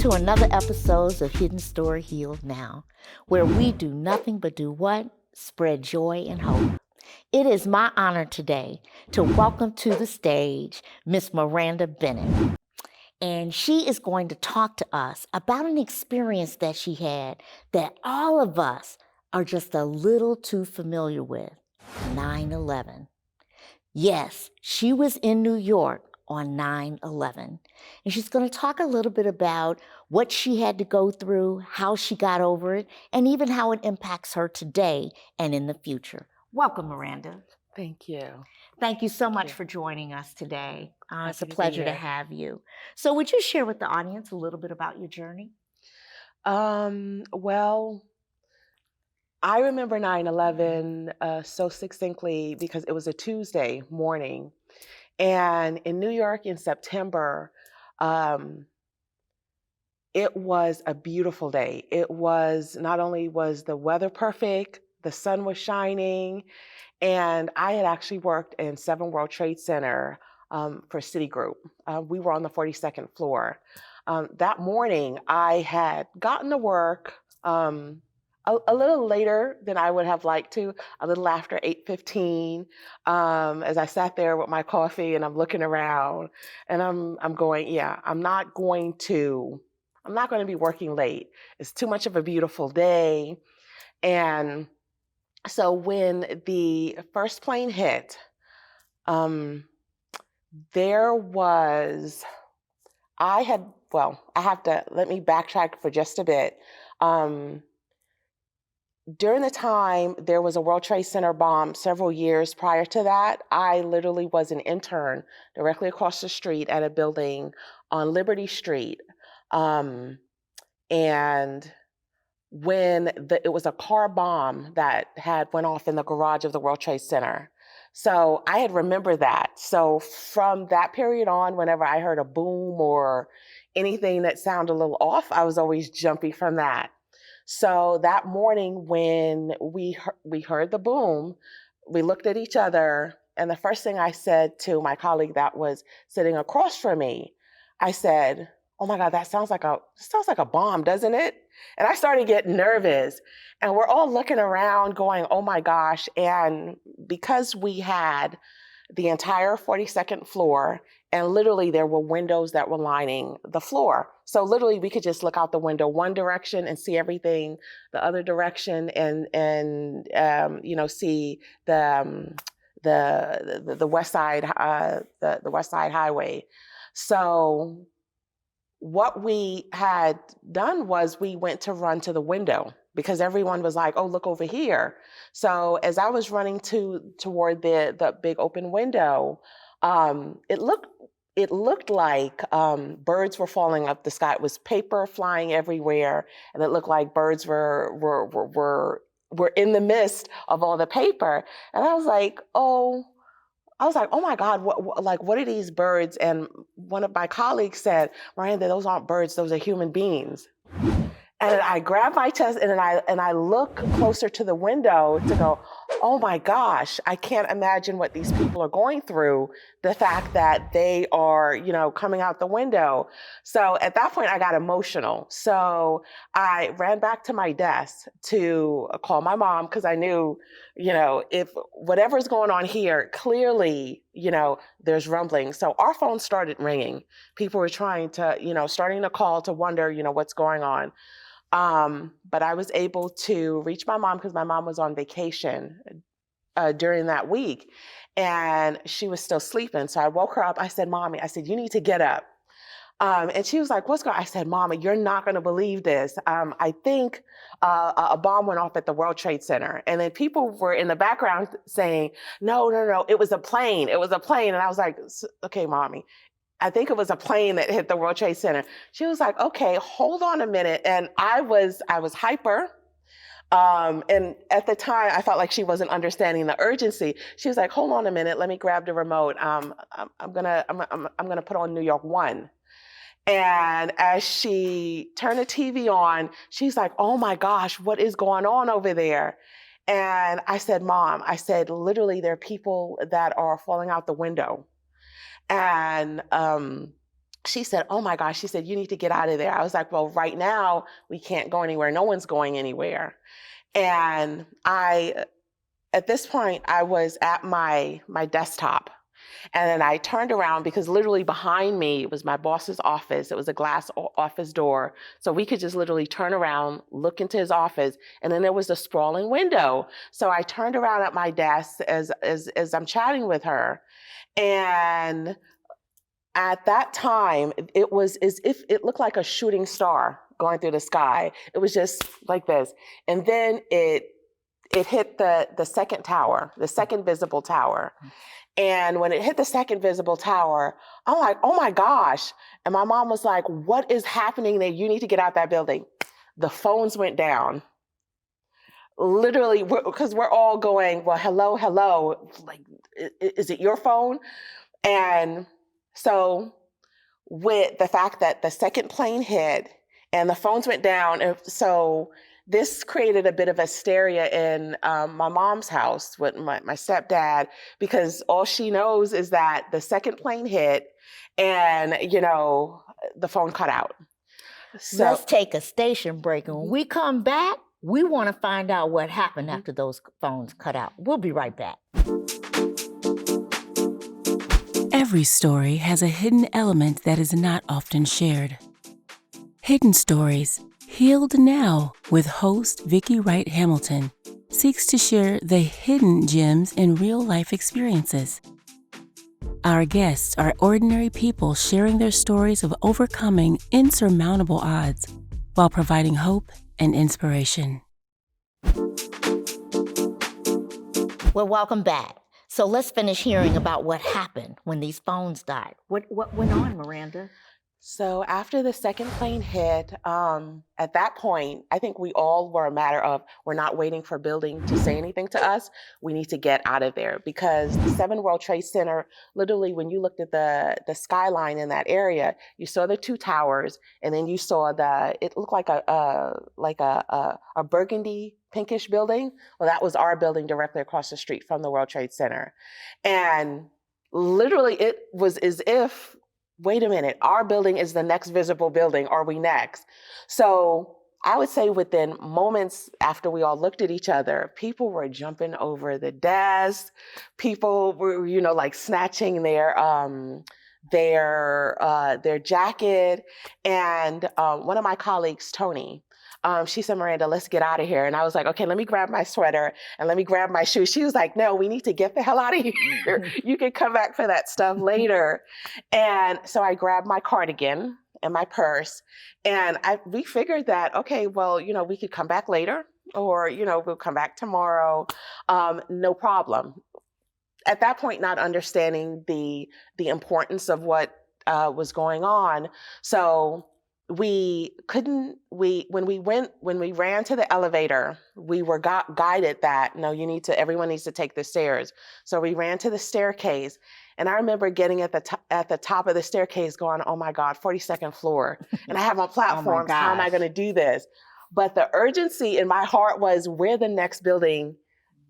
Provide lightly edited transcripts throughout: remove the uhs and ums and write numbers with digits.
to another episode of Hidden Story Healed Now, where we do nothing but do what? Spread joy and hope. It is my honor today to welcome to the stage Miss Maranda Bennett. And she is going to talk to us about an experience that she had that all of us are just a little too familiar with, 9/11. Yes, she was in New York on 9/11. And she's going to talk a little bit about what she had to go through, how she got over it, and even how it impacts her today and in the future. Welcome, Miranda. Thank you. Thank you so much for joining us today. It's a Happy to be pleasure to here. have you. So would you share with the audience a little bit about your journey? Well, I remember 9/11 so succinctly because it was a Tuesday morning. And in New York in September, um, it was a beautiful day. It was not only was the weather perfect, the sun was shining, and I had actually worked in 7 World Trade Center for Citigroup. We were on the 42nd floor. That morning, I had gotten to work a little later than I would have liked to, a little after 8:15. As I sat there with my coffee and I'm looking around, and I'm going, yeah, I'm not going to be working late. It's too much of a beautiful day, and so when the first plane hit, there was, I have to, let me backtrack for just a bit. During the time there was a World Trade Center bomb several years prior to that, I literally was an intern directly across the street at a building on Liberty Street. And when it was a car bomb that had went off in the garage of the World Trade Center. So I had remembered that. So from that period on, whenever I heard a boom or anything that sounded a little off, I was always jumpy from that. So that morning when we heard the boom, we looked at each other, and the first thing I said to my colleague that was sitting across from me, I said, "Oh my God, that sounds like a bomb, doesn't it?" And I started getting nervous, and we're all looking around going, "Oh my gosh." And because we had the entire 42nd floor, and literally there were windows that were lining the floor. So literally we could just look out the window one direction and see everything the other direction, and see the west side the west side highway. So what we had done was we went to run to the window because everyone was like, "Oh, look over here." So as I was running toward the big open window, it looked like birds were falling up the sky. It was paper flying everywhere, and it looked like birds were in the midst of all the paper. And I was like, "Oh my God, what are these birds?" And one of my colleagues said, "Miranda, those aren't birds, those are human beings." And I grabbed my chest and I look closer to the window to go, "Oh my gosh, I can't imagine what these people are going through, the fact that they are, coming out the window." So at that point I got emotional. So I ran back to my desk to call my mom because I knew, if whatever's going on here, clearly, there's rumbling. So our phone started ringing. People were trying to, starting to call to wonder, what's going on. But I was able to reach my mom because my mom was on vacation during that week, and she was still sleeping. So I woke her up. I said, "Mommy," I said, "you need to get up." And she was like, "What's going on?" I said, "Mama, you're not going to believe this. I think a bomb went off at the World Trade Center." And then people were in the background saying, "No, no, no, it was a plane. It was a plane." And I was like, "Okay, Mommy, I think it was a plane that hit the World Trade Center." She was like, "Okay, hold on a minute." And I was hyper. And at the time, I felt like she wasn't understanding the urgency. She was like, "Hold on a minute, let me grab the remote. I'm gonna put on New York 1." And as she turned the TV on, she's like, "Oh my gosh, what is going on over there?" And I said, "Mom," I said, "literally, there are people that are falling out the window." And she said, oh my gosh, she said, you need to get out of there. I was like, well, right now we can't go anywhere. No one's going anywhere. And at this point, I was at my desktop. And then I turned around because literally behind me was my boss's office. It was a glass office door. So we could just literally turn around, look into his office, and then there was a sprawling window. So I turned around at my desk as I'm chatting with her. And at that time, it was as if it looked like a shooting star going through the sky. It was just like this. And then it hit the second tower, the second visible tower. And when it hit the second visible tower, I'm like, oh my gosh. And my mom was like, what is happening there? You need to get out that building. The phones went down. Literally, because we're all going, well, hello, hello. Like, is it your phone? And so with the fact that the second plane hit and the phones went down, so this created a bit of hysteria in my mom's house with my stepdad, because all she knows is that the second plane hit and, the phone cut out. So Let's take a station break. And when we come back, we want to find out what happened after those phones cut out. We'll be right back. Every story has a hidden element that is not often shared. Hidden Stories, Healed Now, with host Vicki Wright Hamilton, seeks to share the hidden gems in real-life experiences. Our guests are ordinary people sharing their stories of overcoming insurmountable odds while providing hope and inspiration. Well, welcome back. So let's finish hearing about what happened when these phones died. What went on, Maranda? So after the second plane hit, at that point, I think we all were a matter of, we're not waiting for building to say anything to us. We need to get out of there, because the 7 World Trade Center, literally when you looked at the skyline in that area, you saw the 2 towers, and then you saw it looked like a burgundy pinkish building. Well, that was our building directly across the street from the World Trade Center. And literally it was as if, wait a minute, our building is the next visible building. Are we next? So I would say within moments after we all looked at each other, people were jumping over the desk. People were, like snatching their jacket. And one of my colleagues, Tony, she said, Maranda, let's get out of here. And I was like, okay, let me grab my sweater and let me grab my shoes. She was like, no, we need to get the hell out of here. You can come back for that stuff later. And so I grabbed my cardigan and my purse, and we figured that, okay, well, we could come back later, or, we'll come back tomorrow. No problem. At that point, not understanding the importance of what was going on. So when we ran to the elevator, we were guided that, no, everyone needs to take the stairs. So we ran to the staircase, and I remember getting at the top of the staircase going, oh my God, 42nd floor. And I have on platforms, how am I going to do this? But the urgency in my heart was, we're the next building,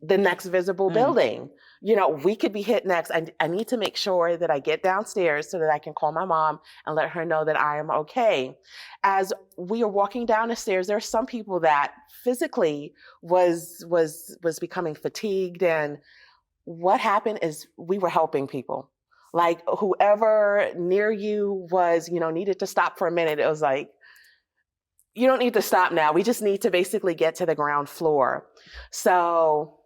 the next visible building. We could be hit next. I need to make sure that I get downstairs so that I can call my mom and let her know that I am okay. As we are walking down the stairs, there are some people that physically was becoming fatigued. And what happened is we were helping people. Like, whoever near you was, needed to stop for a minute. It was like, you don't need to stop now. We just need to basically get to the ground floor. So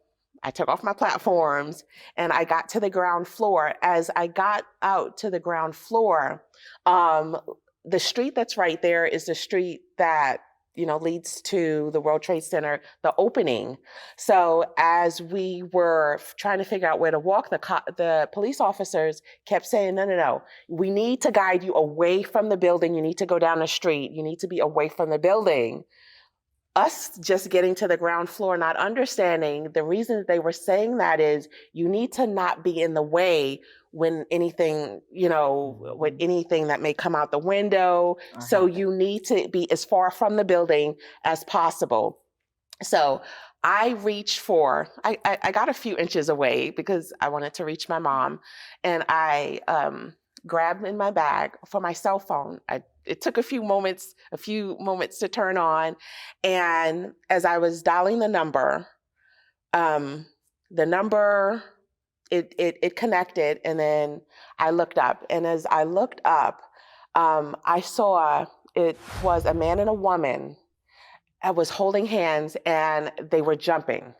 I took off my platforms and I got to the ground floor. As I got out to the ground floor, the street that's right there is the street that, leads to the World Trade Center, the opening. So as we were trying to figure out where to walk, the police officers kept saying, no, we need to guide you away from the building. You need to go down the street. You need to be away from the building. Us just getting to the ground floor, not understanding the reason that they were saying that is, you need to not be in the way when anything, with anything that may come out the window. So you need to be as far from the building as possible. So I reached I got a few inches away because I wanted to reach my mom. And I grabbed in my bag for my cell phone. It took a few moments to turn on. And as I was dialing the number, it connected, and then I looked up. And as I looked up, I saw it was a man and a woman that was holding hands, and they were jumping.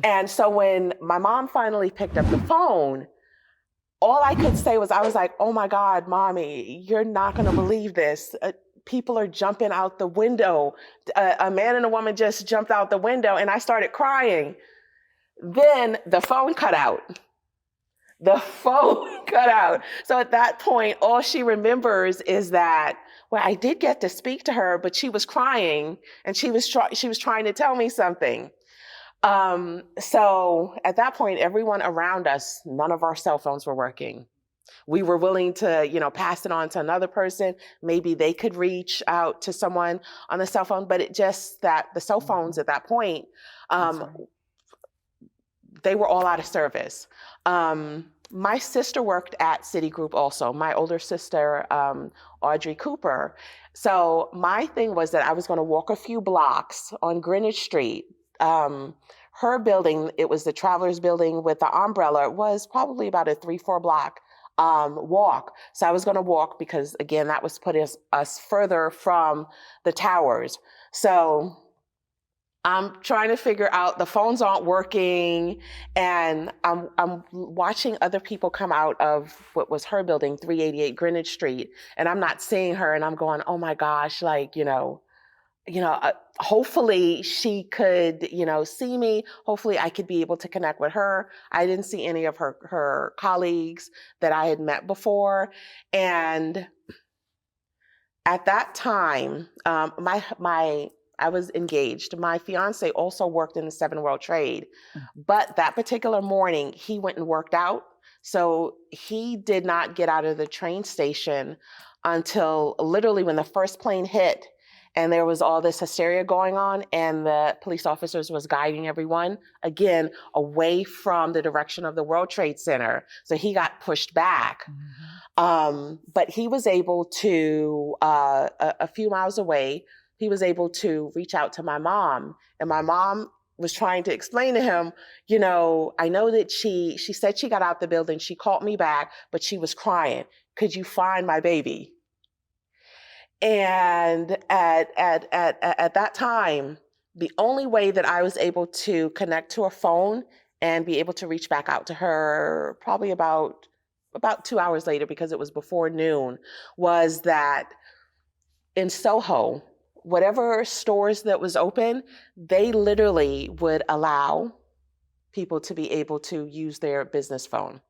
And so when my mom finally picked up the phone, all I could say was, I was like, oh my God, Mommy, you're not going to believe this. People are jumping out the window. A man and a woman just jumped out the window, and I started crying. Then the phone cut out. The phone cut out. So at that point, all she remembers is that, well, I did get to speak to her, but she was crying, and she was trying to tell me something. So at that point, everyone around us, none of our cell phones were working. We were willing to, pass it on to another person. Maybe they could reach out to someone on the cell phone, but it just that the cell phones at that point, they were all out of service. My sister worked at Citigroup also, my older sister, Audrey Cooper. So my thing was that I was going to walk a few blocks on Greenwich Street. Her building, it was the Travelers building with the umbrella, was probably about a 3-4 block walk. So I was going to walk because, again, that was putting us further from the towers. So I'm trying to figure out, the phones aren't working, and I'm watching other people come out of what was her building, 388 Greenwich Street, and I'm not seeing her, and I'm going, oh my gosh, hopefully she could, see me. Hopefully I could be able to connect with her. I didn't see any of her colleagues that I had met before. And at that time, I was engaged. My fiance also worked in the 7 World Trade, but that particular morning he went and worked out. So he did not get out of the train station until literally when the first plane hit, and there was all this hysteria going on, and the police officers was guiding everyone, again, away from the direction of the World Trade Center. So he got pushed back. But he was able to, a few miles away, he was able to reach out to my mom. And my mom was trying to explain to him, I know that she said she got out the building, she called me back, but she was crying. Could you find my baby? And at that time, the only way that I was able to connect to a phone and be able to reach back out to her, probably about 2 hours later, because it was before noon, was that in Soho, whatever stores that was open, they literally would allow people to be able to use their business phone.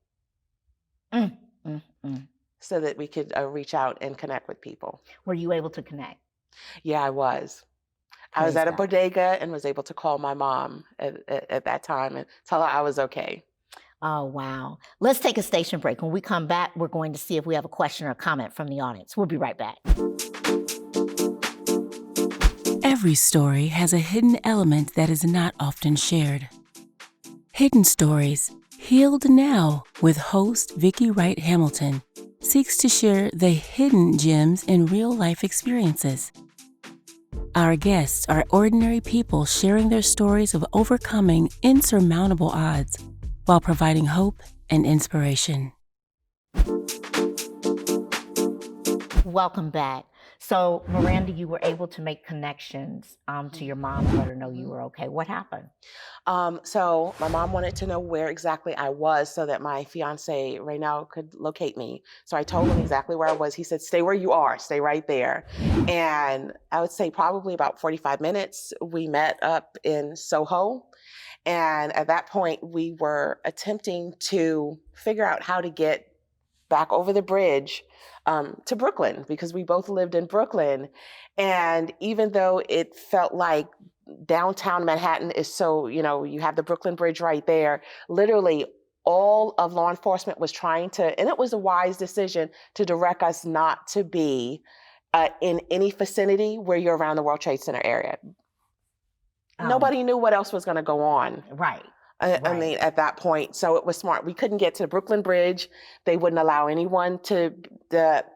So that we could reach out and connect with people. Were you able to connect? Yeah, I was. I was at a bodega and was able to call my mom at that time and tell her I was okay. Oh, wow. Let's take a station break. When we come back, we're going to see if we have a question or comment from the audience. We'll be right back. Every story has a hidden element that is not often shared. Hidden Stories, Healed Now, with host Vicki Wright Hamilton, seeks to share the hidden gems in real-life experiences. Our guests are ordinary people sharing their stories of overcoming insurmountable odds while providing hope and inspiration. Welcome back. So, Maranda, you were able to make connections to your mom and let her know you were okay. What happened? So my mom wanted to know where exactly I was so that my fiance right now could locate me. So I told him exactly where I was. He said, stay where you are, stay right there. And I would say probably about 45 minutes, we met up in Soho. And at that point, we were attempting to figure out how to get back over the bridge to Brooklyn, because we both lived in Brooklyn. And even though it felt like downtown Manhattan is so, you have the Brooklyn Bridge right there, literally all of law enforcement was trying to, and it was a wise decision to direct us not to be in any vicinity where you're around the World Trade Center area. Nobody knew what else was going to go on. Right. I mean, at that point, so it was smart. We couldn't get to the Brooklyn Bridge. They wouldn't allow anyone to,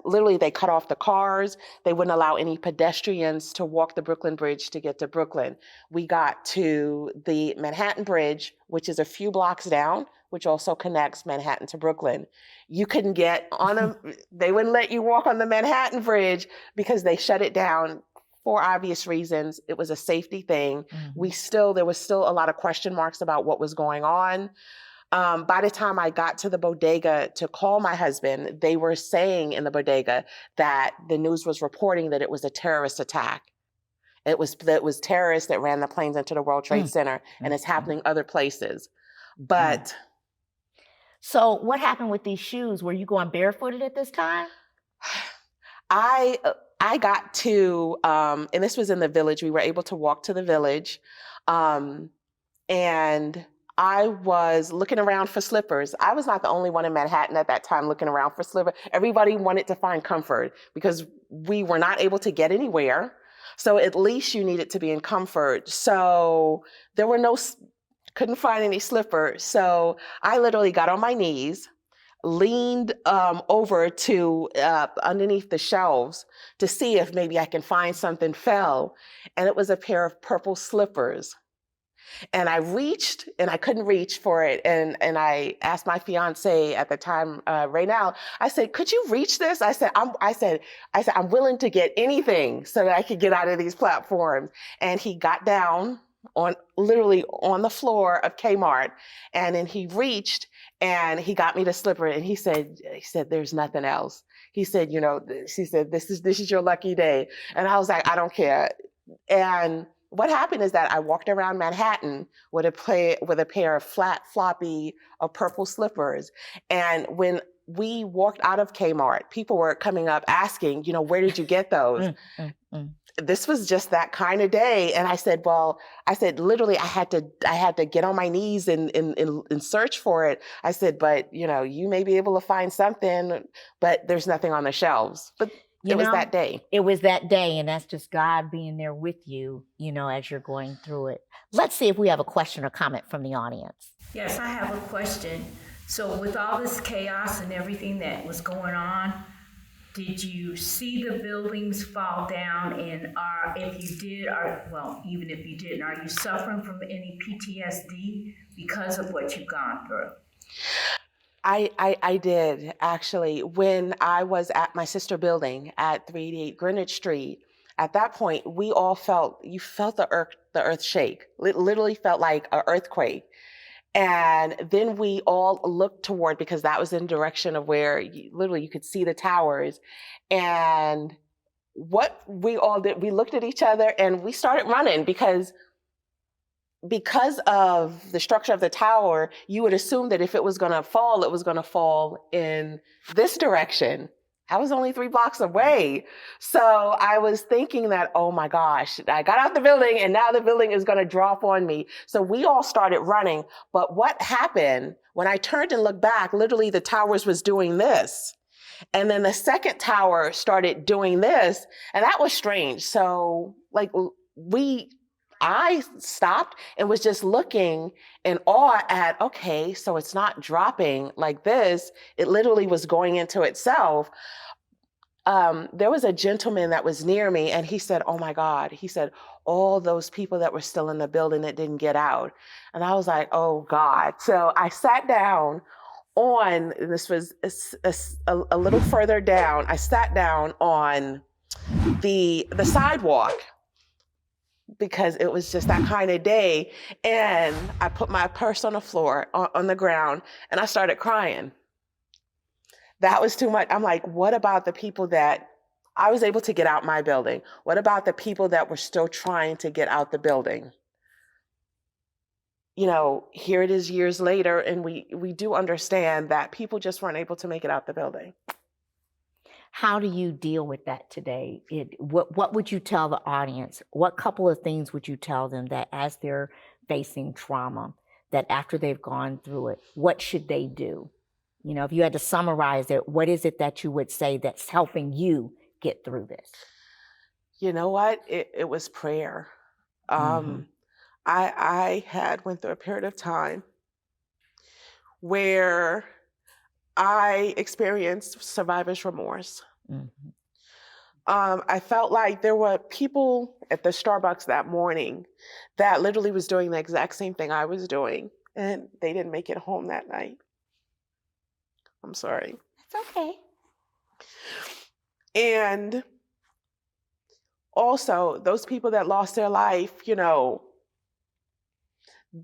literally they cut off the cars. They wouldn't allow any pedestrians to walk the Brooklyn Bridge to get to Brooklyn. We got to the Manhattan Bridge, which is a few blocks down, which also connects Manhattan to Brooklyn. You couldn't get on they wouldn't let you walk on the Manhattan Bridge because they shut it down for obvious reasons. It was a safety thing. There was still a lot of question marks about what was going on. By the time I got to the bodega to call my husband, they were saying in the bodega that the news was reporting that it was a terrorist attack. It was terrorists that ran the planes into the World Trade Center, and it's happening other places. But so what happened with these shoes? Were you going barefooted at this time? I got to, and this was in the village. We were able to walk to the village. And I was looking around for slippers. I was not the only one in Manhattan at that time looking around for slippers. Everybody wanted to find comfort because we were not able to get anywhere. So at least you needed to be in comfort. So there were couldn't find any slippers. So I literally got on my knees, leaned over to underneath the shelves to see if maybe I can find something fell. And it was a pair of purple slippers. And I reached and I couldn't reach for it. And I asked my fiance at the time, Raynell, I said, could you reach this? I said, I'm willing to get anything so that I could get out of these platforms. And he got down literally on the floor of Kmart. And then he reached and he got me the slipper and he said, there's nothing else. He said, she said, this is your lucky day. And I was like, I don't care. And what happened is that I walked around Manhattan with a pair of flat, floppy, purple slippers. And when we walked out of Kmart, people were coming up asking, where did you get those? This was just that kind of day. And I said, literally, I had to get on my knees and search for it. I said, but, you may be able to find something, but there's nothing on the shelves. But it was that day. It was that day. And that's just God being there with you, as you're going through it. Let's see if we have a question or comment from the audience. Yes, I have a question. So with all this chaos and everything that was going on, did you see the buildings fall down? And if you did, even if you didn't, are you suffering from any PTSD because of what you've gone through? I did, actually. When I was at my sister building at 388 Greenwich Street, at that point, we all felt the earth shake. It literally felt like an earthquake. And then we all looked toward, because that was in the direction of where you could see the towers. And what we all did, we looked at each other and we started running because of the structure of the tower, you would assume that if it was going to fall, it was going to fall in this direction. I was only 3 blocks away. So I was thinking that, oh my gosh, I got out the building and now the building is going to drop on me. So we all started running. But what happened when I turned and looked back, literally the towers was doing this. And then the second tower started doing this. And that was strange. So I stopped and was just looking in awe at, okay, so it's not dropping like this. It literally was going into itself. There was a gentleman that was near me and he said, oh my God, he said, all those people that were still in the building that didn't get out. And I was like, oh God. So I sat down this was a little further down. I sat down on the sidewalk, because it was just that kind of day. And I put my purse on the floor, on the ground, and I started crying. That was too much. I'm like, what about the people that I was able to get out my building? What about the people that were still trying to get out the building? Here it is years later, and we do understand that people just weren't able to make it out the building. How do you deal with that today? What would you tell the audience? What couple of things would you tell them that as they're facing trauma, that after they've gone through it, what should they do? If you had to summarize it, what is it that you would say that's helping you get through this? You know what? It was prayer. I had went through a period of time where I experienced survivor's remorse. Mhm. I felt like there were people at the Starbucks that morning that literally was doing the exact same thing I was doing, and they didn't make it home that night. I'm sorry. It's okay. And also, those people that lost their life, you know,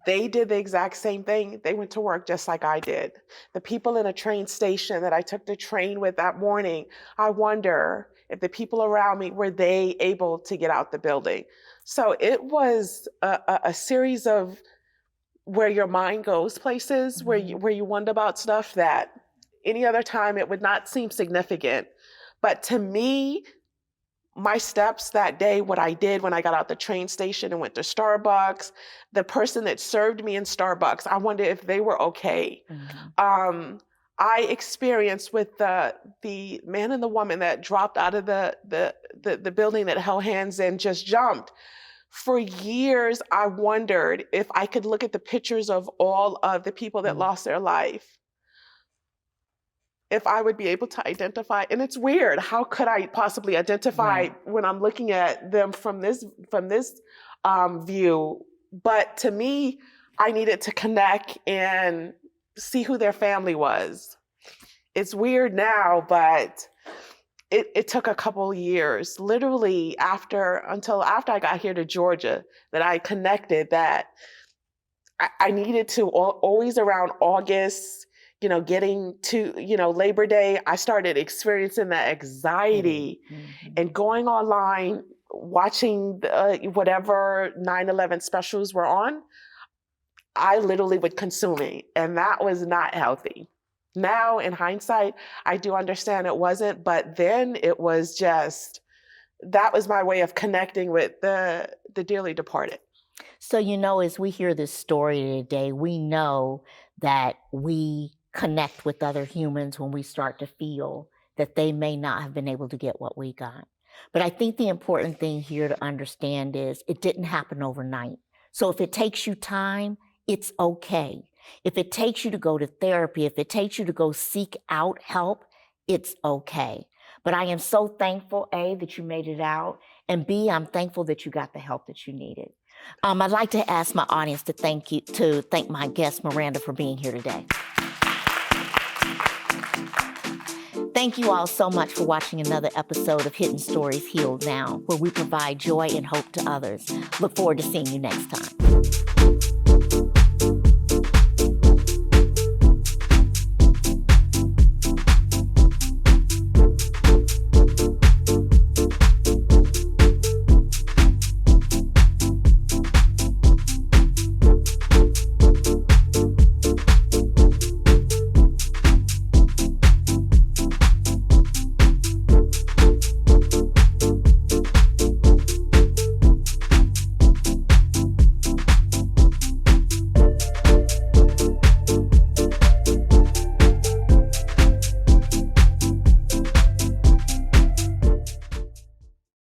they did the exact same thing. They went to work just like I did. The people in a train station that I took the train with that morning, I wonder if the people around me, were they able to get out the building? So it was a series of where your mind goes places, where you wonder about stuff that any other time it would not seem significant. But to me, my steps that day, what I did when I got out the train station and went to Starbucks, the person that served me in Starbucks, I wondered if they were okay. I experienced with the man and the woman that dropped out of the building that held hands and just jumped. For years, I wondered if I could look at the pictures of all of the people that lost their life, if I would be able to identify. And it's weird. How could I possibly identify when I'm looking at them from this view? But to me, I needed to connect and see who their family was. It's weird now, but it took a couple years, literally until after I got here to Georgia, that I connected that I needed to always around August, you know, getting to, you know, Labor Day, I started experiencing that anxiety and going online, watching whatever 9/11 specials were on. I literally would consume it, and that was not healthy. Now, in hindsight, I do understand it wasn't, but then it was just, that was my way of connecting with the dearly departed. So, you know, as we hear this story today, we know that we connect with other humans when we start to feel that they may not have been able to get what we got. But I think the important thing here to understand is it didn't happen overnight. So if it takes you time, it's okay. If it takes you to go to therapy, if it takes you to go seek out help, it's okay. But I am so thankful, A, that you made it out, and B, I'm thankful that you got the help that you needed. I'd like to ask my audience to thank my guest, Maranda, for being here today. Thank you all so much for watching another episode of Hidden Stories Healed Now, where we provide joy and hope to others. Look forward to seeing you next time.